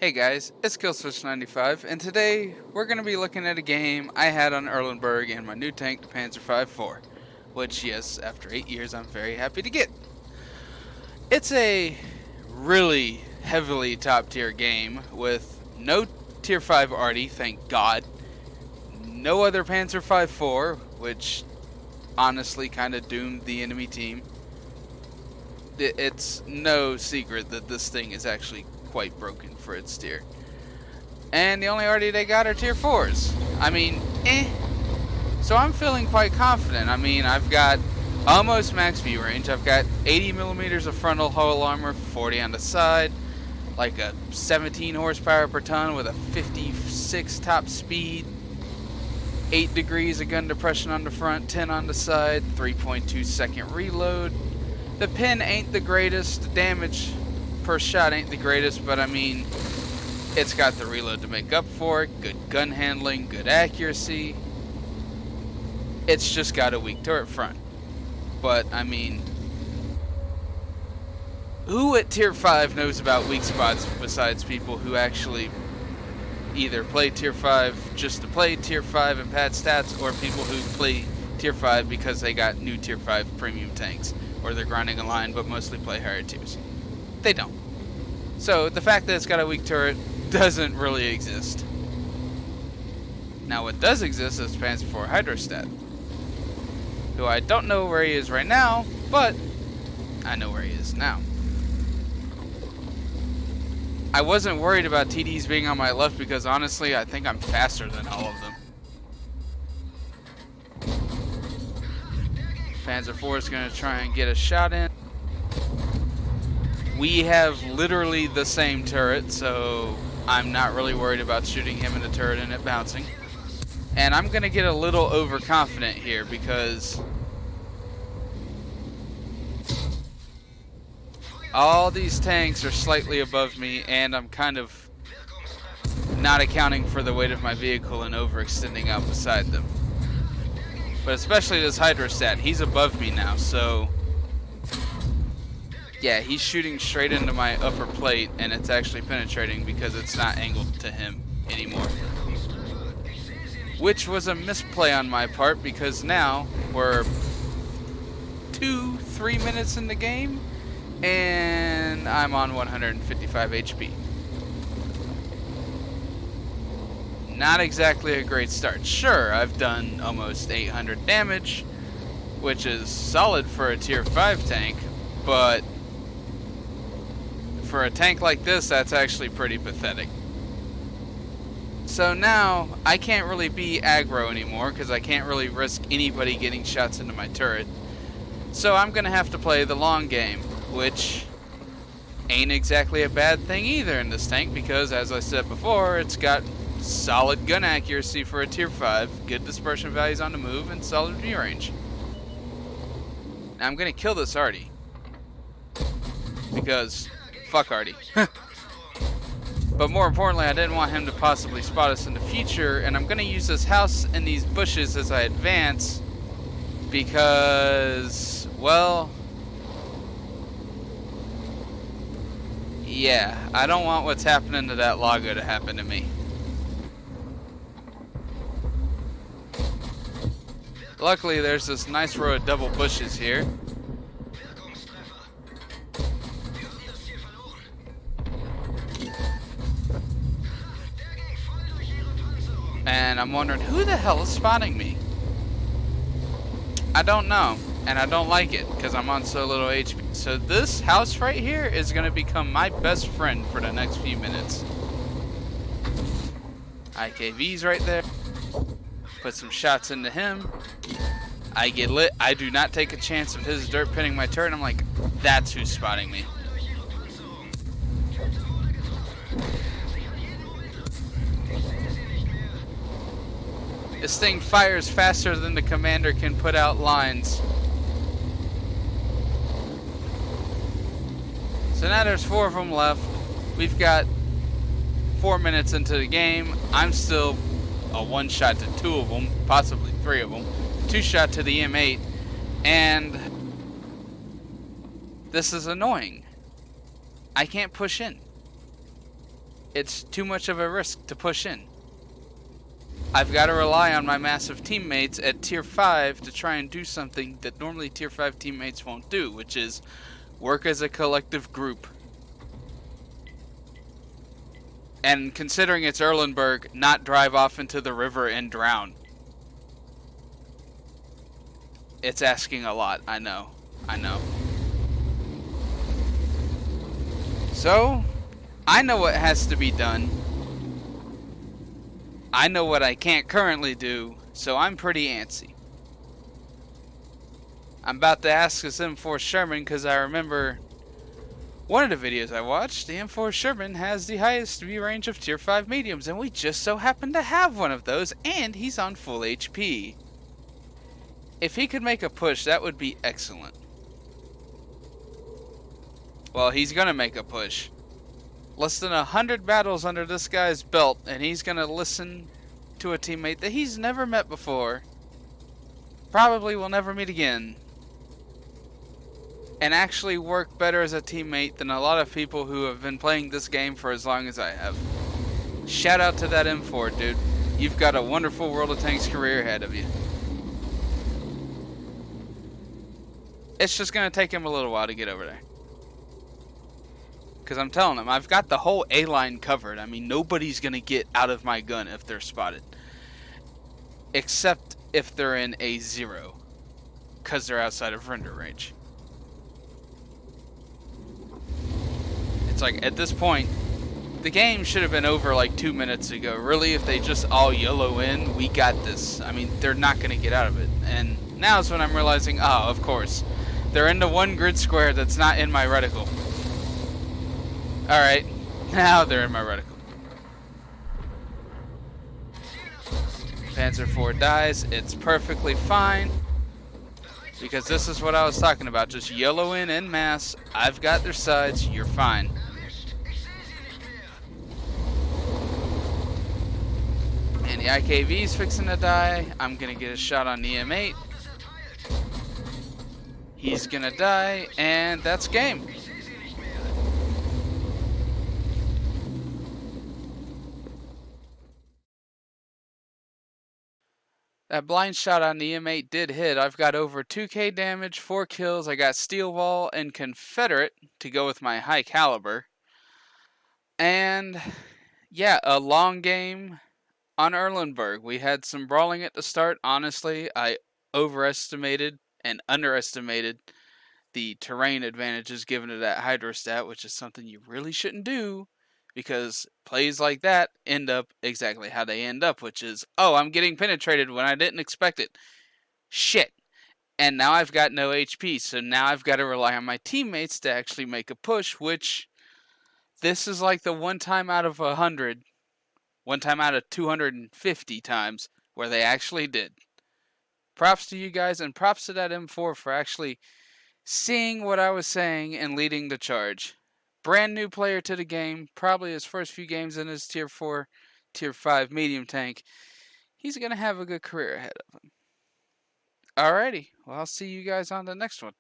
Hey guys, it's Killswitch95, and today we're going to be looking at a game I had on Erlenberg and my new tank, the Panzer V-4, which, yes, after 8 years I'm very happy to get. It's a really heavily top tier game with no tier 5 arty, thank God, no other Panzer V-4, which honestly kind of doomed the enemy team. It's no secret that this thing is actually quite broken for its tier. And the only arty they got are tier 4s. I mean, So I'm feeling quite confident. I mean, I've got almost max view range. I've got 80 millimeters of frontal hull armor, 40 on the side, like a 17 horsepower per ton with a 56 top speed, 8 degrees of gun depression on the front, 10 on the side, 3.2 second reload. The pin ain't the greatest, the damage per shot ain't the greatest, but I mean, it's got the reload to make up for it, good gun handling, good accuracy. It's just got a weak turret front. But, I mean, who at tier 5 knows about weak spots besides people who actually either play tier 5 just to play tier 5 and pad stats, or people who play tier 5 because they got new tier 5 premium tanks, or they're grinding a line but mostly play higher tiers? They don't. So the fact that it's got a weak turret doesn't really exist. Now what does exist is Panzer IV Hydrostat, who I don't know where he is right now, but I know where he is now. I wasn't worried about TDs being on my left because honestly I think I'm faster than all of them. Panzer IV is going to try and get a shot in. We have literally the same turret, so I'm not really worried about shooting him in the turret and it bouncing. And I'm going to get a little overconfident here because all these tanks are slightly above me and I'm kind of not accounting for the weight of my vehicle and overextending out beside them. But especially this Hydrostat, he's above me now, so yeah, he's shooting straight into my upper plate and it's actually penetrating because it's not angled to him anymore. Which was a misplay on my part because now we're 2-3 minutes in the game and I'm on 155 HP. Not exactly a great start. Sure, I've done almost 800 damage, which is solid for a tier 5 tank, but for a tank like this, that's actually pretty pathetic. So now, I can't really be aggro anymore because I can't really risk anybody getting shots into my turret. So I'm going to have to play the long game, which ain't exactly a bad thing either in this tank because, as I said before, it's got solid gun accuracy for a tier 5, good dispersion values on the move, and solid view range. Now I'm going to kill this arty because fuck arty. But more importantly, I didn't want him to possibly spot us in the future, and I'm going to use this house and these bushes as I advance because, well, yeah, I don't want what's happening to that Lago to happen to me. Luckily, there's this nice row of double bushes here. And I'm wondering, who the hell is spotting me? I don't know, and I don't like it, because I'm on so little HP. So this house right here is going to become my best friend for the next few minutes. IKV's right there. Put some shots into him. I get lit. I do not take a chance of his dirt pinning my turret. I'm like, that's who's spotting me. This thing fires faster than the commander can put out lines. So now there's 4 of them left. We've got 4 minutes into the game. I'm still a 1-shot to 2 of them, possibly 3 of them. 2-shot to the M8. And this is annoying. I can't push in. It's too much of a risk to push in. I've got to rely on my massive teammates at tier 5 to try and do something that normally tier 5 teammates won't do, which is work as a collective group. And considering it's Erlenberg, not drive off into the river and drown. It's asking a lot, I know. So, I know what has to be done. I know what I can't currently do, so I'm pretty antsy. I'm about to ask this M4 Sherman because I remember one of the videos I watched, the M4 Sherman has the highest view range of tier 5 mediums, and we just so happen to have one of those, and he's on full HP. If he could make a push, that would be excellent. Well, he's gonna make a push. Less than 100 battles under this guy's belt, and he's gonna listen to a teammate that he's never met before, probably will never meet again, and actually work better as a teammate than a lot of people who have been playing this game for as long as I have. Shout out to that M4, dude. You've got a wonderful World of Tanks career ahead of you. It's just gonna take him a little while to get over there. Because I'm telling him, I've got the whole A-line covered. I mean, nobody's going to get out of my gun if they're spotted. Except if they're in A0. Because they're outside of render range. It's like, at this point, the game should have been over like 2 minutes ago. Really, if they just all YOLO in, we got this. I mean, they're not going to get out of it. And now is when I'm realizing, oh, of course. They're into one grid square that's not in my reticle. Alright, now they're in my reticle. Panzer IV dies, it's perfectly fine. Because this is what I was talking about, just YOLO in en masse. I've got their sides, you're fine. And the IKV's fixing to die. I'm gonna get a shot on the M8. He's gonna die, and that's game. That blind shot on the M8 did hit. I've got over 2k damage, 4 kills. I got Steel Wall and Confederate to go with my high caliber. And yeah, a long game on Erlenberg. We had some brawling at the start. Honestly, I overestimated and underestimated the terrain advantages given to that hydrostat, which is something you really shouldn't do. Because plays like that end up exactly how they end up, which is, oh, I'm getting penetrated when I didn't expect it. Shit. And now I've got no HP, so now I've got to rely on my teammates to actually make a push, which this is like the one time out of 100, one time out of 250 times where they actually did. Props to you guys, and props to that M4 for actually seeing what I was saying and leading the charge. Brand new player to the game, probably his first few games in his tier 4, tier 5 medium tank. He's going to have a good career ahead of him. Alrighty, well, I'll see you guys on the next one.